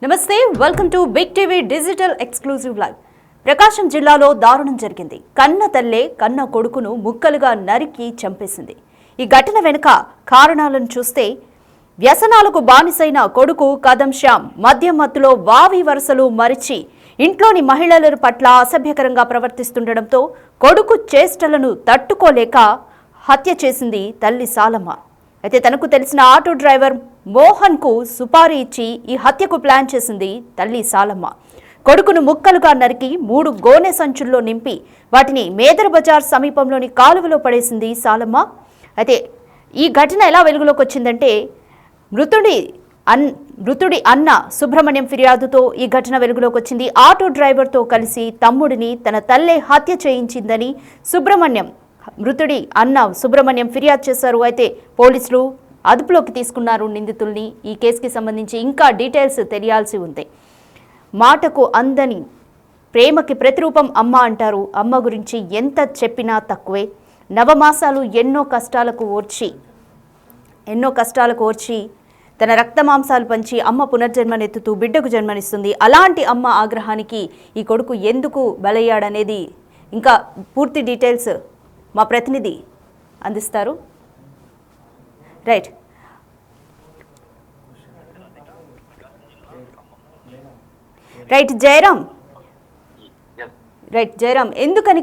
నమస్తే welcome to Big TV digital exclusive live. Prakasam జిల్లాలో దారుణం జరిగింది. కన్న తల్లే కన్న కొడుకును ముక్కలుగా నరికి చంపేసింది. ఈ ఘటన వెనుక కారణాలను చూస్తే వ్యసనాలకు బానిసైన కొడుకు కదం శ్యామ్ మద్యం మత్తులో వావి వరుసలు మరిచి ఇంట్లోని మహిళల పట్ల అసభ్యకరంగా ప్రవర్తిస్తుండటంతో కొడుకు చేష్టలను తట్టుకోలేక హత్య చేసింది తల్లి సాలమ్మ. అయితే తనకు తెలిసిన ఆటో డ్రైవర్ మోహన్ కు సుపారీ ఇచ్చి ఈ హత్యకు ప్లాన్ చేసింది తల్లి సాలమ్మ. కొడుకును ముక్కలుగా నరికి 3 గోనె సంచుల్లో నింపి వాటిని మేదర్ బజార్ సమీపంలోని కాలువలో పడేసింది సాలమ్మ. అయితే ఈ ఘటన ఎలా వెలుగులోకి వచ్చిందంటే మృతుడి అన్న సుబ్రహ్మణ్యం ఫిర్యాదుతో ఈ ఘటన వెలుగులోకి వచ్చింది. ఆటో డ్రైవర్తో కలిసి తమ్ముడిని తన తల్లే హత్య చేయించిందని మృతుడి అన్న సుబ్రహ్మణ్యం ఫిర్యాదు చేశారు. అయితే పోలీసులు అదుపులోకి తీసుకున్నారు నిందితుల్ని. ఈ కేసుకి సంబంధించి ఇంకా డీటెయిల్స్ తెలియాల్సి ఉంది. మాటకు అందని ప్రేమకి ప్రతిరూపం అమ్మ అంటారు. అమ్మ గురించి ఎంత చెప్పినా తక్కువే. నవమాసాలు ఎన్నో కష్టాలకు ఓర్చి తన రక్తమాంసాలు పంచి అమ్మ పునర్జన్మనెత్తుతూ బిడ్డకు జన్మనిస్తుంది. అలాంటి అమ్మ ఆగ్రహానికి ఈ కొడుకు ఎందుకు బలయ్యాడనేది ఇంకా పూర్తి డీటెయిల్స్ మా ప్రతినిధి అందిస్తారు. రైట్ జయరాం, ఎందుకని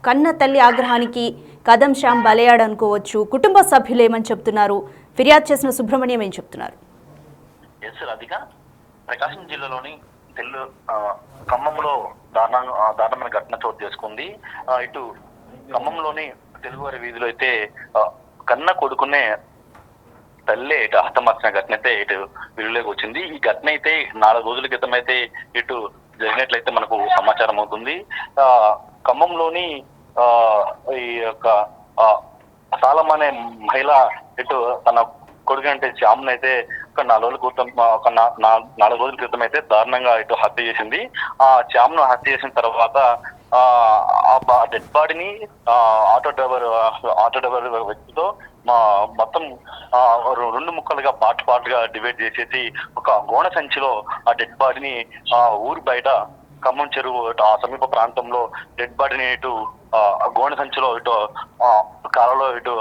కన్న తల్లి ఆగ్రహానికి కదం శ్యామ్ బలయ్యాడు అనుకోవచ్చు? కుటుంబ సభ్యులు ఏమని చెప్తున్నారు? ఫిర్యాదు చేసిన సుబ్రహ్మణ్యం ఏం చెప్తున్నారు? ప్రకాశం జిల్లాలోని ఖమ్మంలో దారుణమైన ఘటన చోటు చేసుకుంది. ఇటు ఖమ్మంలోని తెలుగువారి వీధిలో అయితే కన్న కొడుకునే తల్లే ఇటు హతమార్చిన ఘటన అయితే ఇటు వెలుగులోకి వచ్చింది. ఈ ఘటన అయితే 4 రోజుల క్రితం అయితే ఇటు జరిగినట్లయితే మనకు సమాచారం అవుతుంది. ఖమ్మంలోని ఈ యొక్క సాలమ్మ అనే మహిళ ఇటు తన కొడుకు అంటే శ్యామ్ను అయితే ఒక 4 రోజుల క్రితం అయితే దారుణంగా ఇటు హత్య చేసింది. ఆ శ్యామ్ను హత్య చేసిన తర్వాత ఆ డెడ్ బాడీని ఆటో డ్రైవర్ వ్యక్తితో మొత్తం 2 ముక్కలుగా పార్ట్గా డివైడ్ చేసేసి ఒక గోనె సంచిలో ఆ డెడ్ బాడీని ఊరి బయట ఖమ్మం చెరువు ఆ సమీప ప్రాంతంలో డెడ్ బాడీని ఇటు గోనె సంచిలో ఇటు కాలంలో ఇటు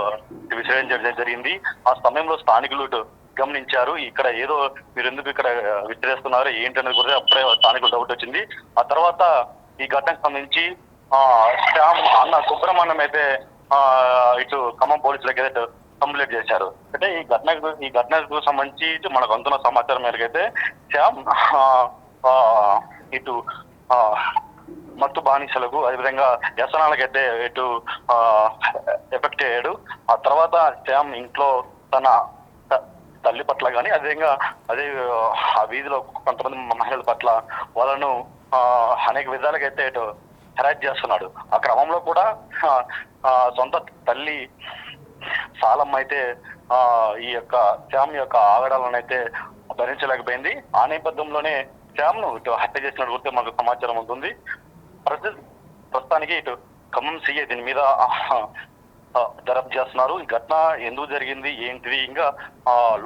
విసిరించడం జరిగింది. ఆ సమయంలో స్థానికులు ఇటు గమనించారు. ఇక్కడ ఏదో మీరు ఎందుకు ఇక్కడ విసిరేస్తున్నారు ఏంటనేది కూడా అప్పుడే స్థానికులు డౌట్ వచ్చింది. ఆ తర్వాత ఈ ఘటనకు సంబంధించి శ్యామ్ అన్న సుబ్రహ్మణ్యం అయితే ఇటు ఖమ్మం పోలీసులకి అయితే కంప్లైంట్ చేశారు. అంటే ఈ ఘటనకు సంబంధించి మనకు అందుతున్న సమాచారం మేరకైతే శ్యామ్ ఇటు మత్తు బానిసలకు అదేవిధంగా వ్యసనాలకైతే ఇటు ఎఫెక్ట్ అయ్యాడు. ఆ తర్వాత శ్యామ్ ఇంట్లో తన తల్లి పట్ల కానీ అదేవిధంగా ఆ వీధిలో కొంతమంది మహిళల పట్ల వాళ్ళను అనేక విధాలుగా ఇటు హెరాస్ చేస్తున్నాడు. ఆ క్రమంలో కూడా సొంత తల్లి సాలమ్మ అయితే ఈ యొక్క శ్యామ్ యొక్క ఆగడాలను అయితే భరించలేకపోయింది. ఆ నేపథ్యంలోనే శ్యామ్ను ఇటు హత్య చేసినట్టు గుర్తు మనకు సమాచారం ఉంటుంది. ప్రస్తుతానికి ఇటు ఖమ్మం సీఏ దీని మీద దర్యాప్తు చేస్తున్నారు. ఈ ఘటన ఎందుకు జరిగింది ఏంటిది ఇంకా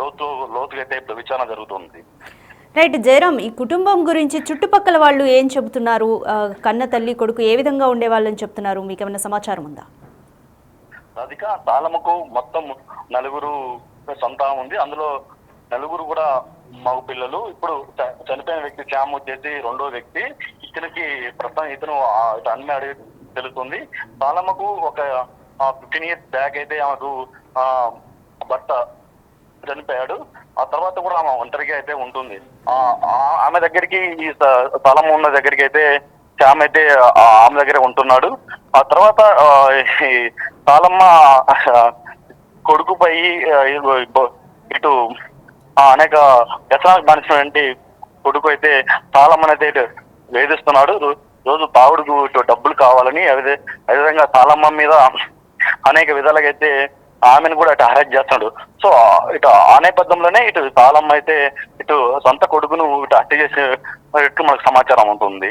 లోతుగా అయితే ఇప్పుడు విచారణ జరుగుతుంది. రైట్ జయరాం, ఈ కుటుంబం గురించి చుట్టుపక్కల వాళ్ళు ఏం చెబుతున్నారు? కన్న తల్లి కొడుకు ఏ విధంగా ఉండేవాళ్ళని చెప్తున్నారు? మీకు ఏమైనా సమాచారం ఉందా? రాధిక, సాలమ్మకు మొత్తం 4 సంతానం ఉంది. అందులో 4 కూడా మగ పిల్లలు. ఇప్పుడు చనిపోయిన వ్యక్తి శ్యామ్ వచ్చేసి 2వ వ్యక్తి. ఇతనికి ప్రస్తుతం ఇతను అన్మ్యారీడ్ తెలుస్తుంది. సాలమ్మకు ఒక 15 years బ్యాక్ అయితే ఆమెకు భర్త చనిపోయాడు. ఆ తర్వాత కూడా ఆమె ఒంటరిగా అయితే ఉంటుంది. ఆమె దగ్గరికి ఈ సాలమ్మ ఉన్న దగ్గరికి అయితే శ్యామ్ అయితే ఆమె దగ్గర ఉంటున్నాడు. ఆ తర్వాత సాలమ్మ కొడుకుపై ఇటు అనేక వ్యసనాలకు బానిసినటువంటి కొడుకు అయితే సాలమ్మనైతే వేధిస్తున్నాడు. రోజు తాగుడుకు ఇటు డబ్బులు కావాలని అదేవిధంగా సాలమ్మ మీద అనేక విధాలుగా అయితే ఆమెను కూడా ఇటు హెరాస్ చేస్తున్నాడు. సో ఇటు ఆ నేపథ్యంలోనే ఇటు సాలమ్మ అయితే ఇటు సొంత కొడుకును ఇటు హత్య చేసినట్టు మనకు సమాచారం ఉంటుంది.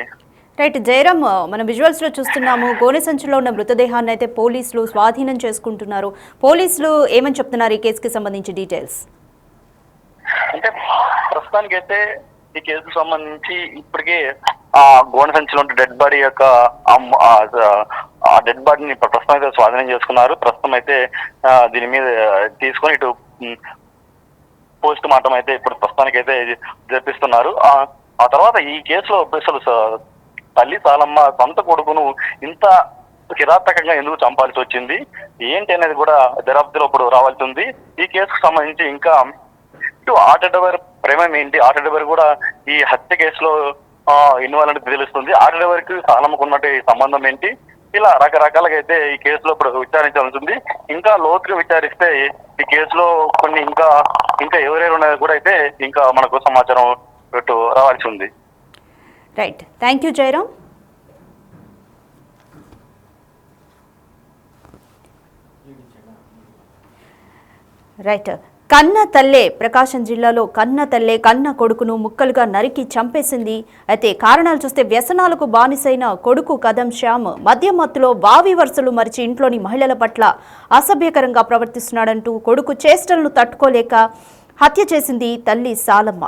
రైట్ జయరామ్, మనం విజువల్స్ లో చూస్తున్నాము. గోనె సంచిలో ఉన్న మృతదేహాన్ని అయితే పోలీసులు స్వాధీనం చేసుకుంటున్నారు. పోలీసులు ఏమని చెప్తున్నారు ఈ కేసుకి సంబంధించి డీటెయిల్స్? అంటే ప్రస్తుతానికైతే ఈ కేసుకు సంబంధించి ఇప్పటికే గోనె సంచిలో ఉంటే డెడ్ బాడీ యొక్క ఆ డెడ్ బాడీని ప్రస్తుతం అయితే స్వాధీనం చేసుకున్నారు. ప్రస్తుతం అయితే దీని మీద తీసుకొని ఇటు పోస్ట్ మార్టం అయితే ఇప్పుడు ప్రస్తుతానికైతే జరిపిస్తున్నారు. ఆ తర్వాత ఈ కేసులో అసలు తల్లి సాలమ్మ సొంత కొడుకును ఇంత కిరాతకంగా ఎందుకు చంపాల్సి వచ్చింది ఏంటి అనేది కూడా దర్యాప్తులో ఇప్పుడు రావాల్సి ఉంది. ఈ కేసుకు సంబంధించి ఇంకా ఇటు ఆటో డ్రైవర్ ప్రేమం ఏంటి, ఆటో డ్రైవర్ కూడా ఈ హత్య కేసులో ఇన్వాల్వ్ అనేది తెలుస్తుంది. ఆటో డ్రైవర్ కి సాలమ్మకు ఉన్నట్టు సంబంధం ఏంటి, ఇలా రకరకాలుగా అయితే ఈ కేసులో ఇప్పుడు విచారించాల్సి ఉంది. ఇంకా లోతుగా విచారిస్తే ఈ కేసులో కొన్ని ఇంకా ఎవరెవరు ఉన్నది కూడా అయితే ఇంకా మనకు సమాచారం పెట్టు రావాల్సి ఉంది. Right, thank you Jayaram. Right, కన్న తల్లే ప్రకాశం జిల్లాలో కన్న తల్లే కన్న కొడుకును ముక్కలుగా నరికి చంపేసింది. అయితే కారణాలు చూస్తే వ్యసనాలకు బానిసైన కొడుకు కదం శ్యామ్ మద్యం మత్తులో వావి వరుసలు మరిచి ఇంట్లోని మహిళల పట్ల అసభ్యకరంగా ప్రవర్తిస్తున్నాడంటూ కొడుకు చేష్టలను తట్టుకోలేక హత్య చేసింది తల్లి సాలమ్మ.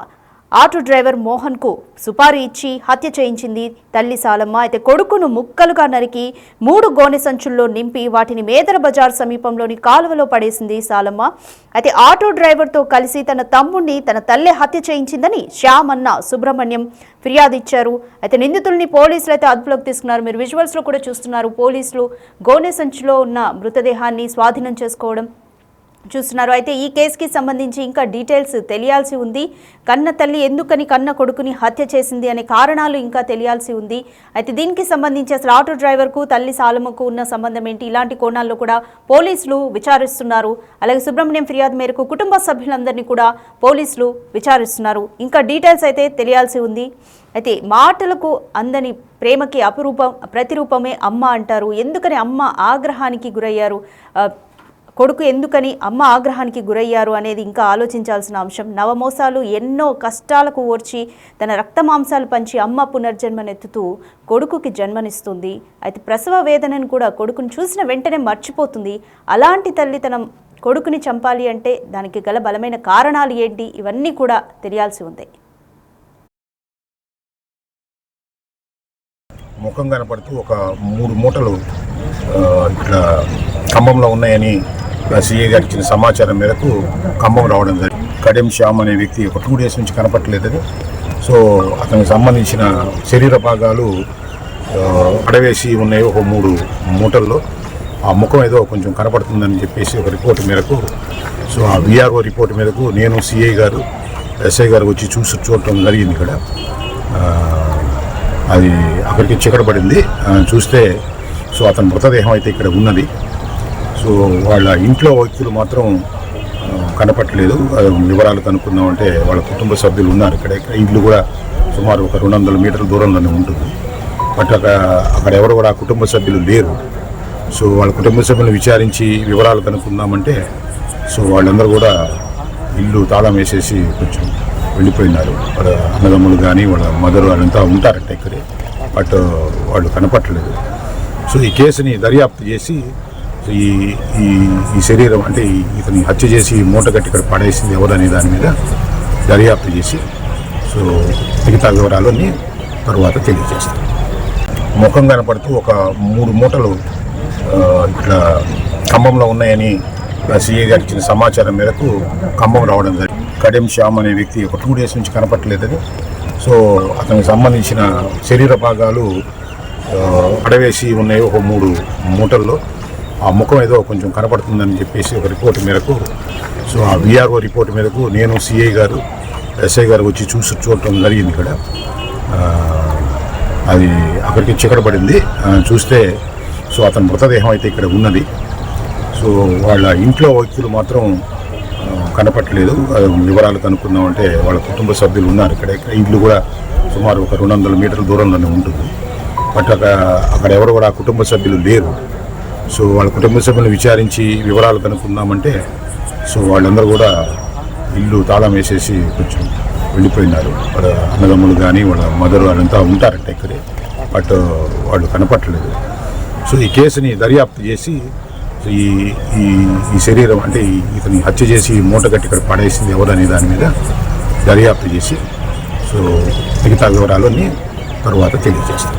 ఆటో డ్రైవర్ మోహన్ కు సుపారీ ఇచ్చి హత్య చేయించింది తల్లి సాలమ్మ. అయితే కొడుకును ముక్కలుగా నరికి 3 గోనె సంచుల్లో నింపి వాటిని మేదర బజార్ సమీపంలోని కాలువలో పడేసింది సాలమ్మ. అయితే ఆటో డ్రైవర్తో కలిసి తన తమ్ముడిని తన తల్లే హత్య చేయించిందని శ్యామ్ అన్న సుబ్రహ్మణ్యం ఫిర్యాదు ఇచ్చారు. అయితే నిందితుల్ని పోలీసులు అయితే అదుపులోకి తీసుకున్నారు. మీరు విజువల్స్ లో కూడా చూస్తున్నారు. పోలీసులు గోనె సంచులో ఉన్న మృతదేహాన్ని స్వాధీనం చేసుకోవడం చూస్తున్నారు. అయితే ఈ కేసుకి సంబంధించి ఇంకా డీటెయిల్స్ తెలియాల్సి ఉంది. కన్న తల్లి ఎందుకని కన్న కొడుకుని హత్య చేసింది అనే కారణాలు ఇంకా తెలియాల్సి ఉంది. అయితే దీనికి సంబంధించి అసలు ఆటో డ్రైవర్కు తల్లి సాలమ్మకు ఉన్న సంబంధం ఏంటి, ఇలాంటి కోణాల్లో కూడా పోలీసులు విచారిస్తున్నారు. అలాగే సుబ్రహ్మణ్యం ఫిర్యాదు మేరకు కుటుంబ సభ్యులందరినీ కూడా పోలీసులు విచారిస్తున్నారు. ఇంకా డీటెయిల్స్ అయితే తెలియాల్సి ఉంది. అయితే మాటలకు అందని ప్రేమకి ప్రతిరూపమే అమ్మ అంటారు. ఎందుకని అమ్మ ఆగ్రహానికి గురయ్యారు, కొడుకు ఎందుకని అమ్మ ఆగ్రహానికి గురయ్యారు అనేది ఇంకా ఆలోచించాల్సిన అంశం. నవమోసాలు ఎన్నో కష్టాలకు ఓర్చి తన రక్తమాంసాలు పంచి అమ్మ పునర్జన్మనెత్తుతూ కొడుకుకి జన్మనిస్తుంది. అయితే ప్రసవ వేదనను కూడా కొడుకుని చూసిన వెంటనే మర్చిపోతుంది. అలాంటి తల్లి తన కొడుకుని చంపాలి అంటే దానికి గల బలమైన కారణాలు ఏంటి, ఇవన్నీ కూడా తెలియాల్సి ఉంది. ముఖం కనపడుతూ ఒక 3 మూటలు ఇట్లా ఖమ్మంలో ఉన్నాయని సిఐ గారికి ఇచ్చిన సమాచారం మేరకు ఖమ్మం రావడం జరిగింది. కడెం శ్యామ్ అనే వ్యక్తి ఒక 2 డేస్ నుంచి కనపట్టలేదు. సో అతనికి సంబంధించిన శరీర భాగాలు పడవేసి ఉన్నాయి ఒక 3 మూటల్లో. ఆ ముఖం ఏదో కొంచెం కనపడుతుందని చెప్పేసి ఒక రిపోర్ట్ మేరకు, సో ఆ విఆర్ఓ రిపోర్ట్ మేరకు నేను సిఐ గారు ఎస్ఐ గారు వచ్చి చూడటం జరిగింది. ఇక్కడ అది అక్కడికి చిక్కడబడింది. చూస్తే సో అతని మృతదేహం అయితే ఇక్కడ ఉన్నది. సో వాళ్ళ ఇంట్లో వ్యక్తులు మాత్రం కనపట్టలేదు. వివరాలు కనుక్కుందామంటే వాళ్ళ కుటుంబ సభ్యులు ఉన్నారు. ఇక్కడ ఇల్లు కూడా సుమారు ఒక 200 మీటర్ల దూరంలోనే ఉంటుంది. బట్ అక్కడ ఎవరు కూడా కుటుంబ సభ్యులు లేరు. సో వాళ్ళ కుటుంబ సభ్యులను విచారించి వివరాలు కనుక్కుందామంటే సో వాళ్ళందరూ కూడా ఇల్లు తాళం వేసేసి కొంచెం వెళ్ళిపోయినారు. వాళ్ళ అన్నదమ్ములు కానీ వాళ్ళ మదరు వాళ్ళంతా ఉంటారంట ఇక్కడే, బట్ వాళ్ళు కనపట్టలేదు. సో ఈ కేసుని దర్యాప్తు చేసి ఈ శరీరం అంటే ఇతని హత్య చేసి మూట కట్టి ఇక్కడ పడేసింది ఎవరనే దాని మీద దర్యాప్తు చేసి సో మిగతా వివరాలన్నీ తరువాత తెలియజేస్తారు. ముఖం కనపడుతూ ఒక 3 మూటలు ఇట్లా ఖమ్మంలో ఉన్నాయని సిఐ గారికి ఇచ్చిన సమాచారం మేరకు ఖమ్మం రావడం జరిగింది. కడెం శ్యామ్ అనే వ్యక్తి ఒక 2 డేస్ నుంచి కనపట్టలేదు. సో అతనికి సంబంధించిన శరీర భాగాలు పడవేసి ఉన్నాయి ఒక 3 మూటల్లో. ఆ ముఖం ఏదో కొంచెం కనపడుతుందని చెప్పేసి ఒక రిపోర్ట్ మేరకు, సో ఆ విఆర్ఓ రిపోర్ట్ మేరకు నేను సిఐ గారు ఎస్ఐ గారు వచ్చి చూడటం జరిగింది. ఇక్కడ అది అక్కడికి చిక్కడబడింది. చూస్తే సో అతని మృతదేహం అయితే ఇక్కడ ఉన్నది. సో వాళ్ళ ఇంట్లో వ్యక్తులు మాత్రం కనపట్టలేదు. వివరాలు కనుక్కుందామంటే వాళ్ళ కుటుంబ సభ్యులు ఉన్నారు. ఇక్కడ ఇల్లు కూడా సుమారు ఒక 200 మీటర్ల దూరంలోనే ఉంటుంది. బట్ అక్కడ ఎవరు కూడా కుటుంబ సభ్యులు లేరు. సో వాళ్ళ కుటుంబ సభ్యులను విచారించి వివరాలు కనుక్కుందామంటే సో వాళ్ళందరూ కూడా ఇల్లు తాళం వేసేసి కొంచెం వెళ్ళిపోయినారు. వాళ్ళ అన్నదమ్ములు కానీ వాళ్ళ మదరు వాళ్ళంతా ఉంటారంట ఇక్కడే, బట్ వాళ్ళు కనపట్టలేదు. సో ఈ కేసుని దర్యాప్తు చేసి ఈ శరీరం అంటే ఇతని హత్య చేసి మూట కట్టి ఇక్కడ పడేసింది ఎవరనే దాని మీద దర్యాప్తు చేసి సో మిగతా వివరాలన్నీ తర్వాత తెలియజేస్తాం.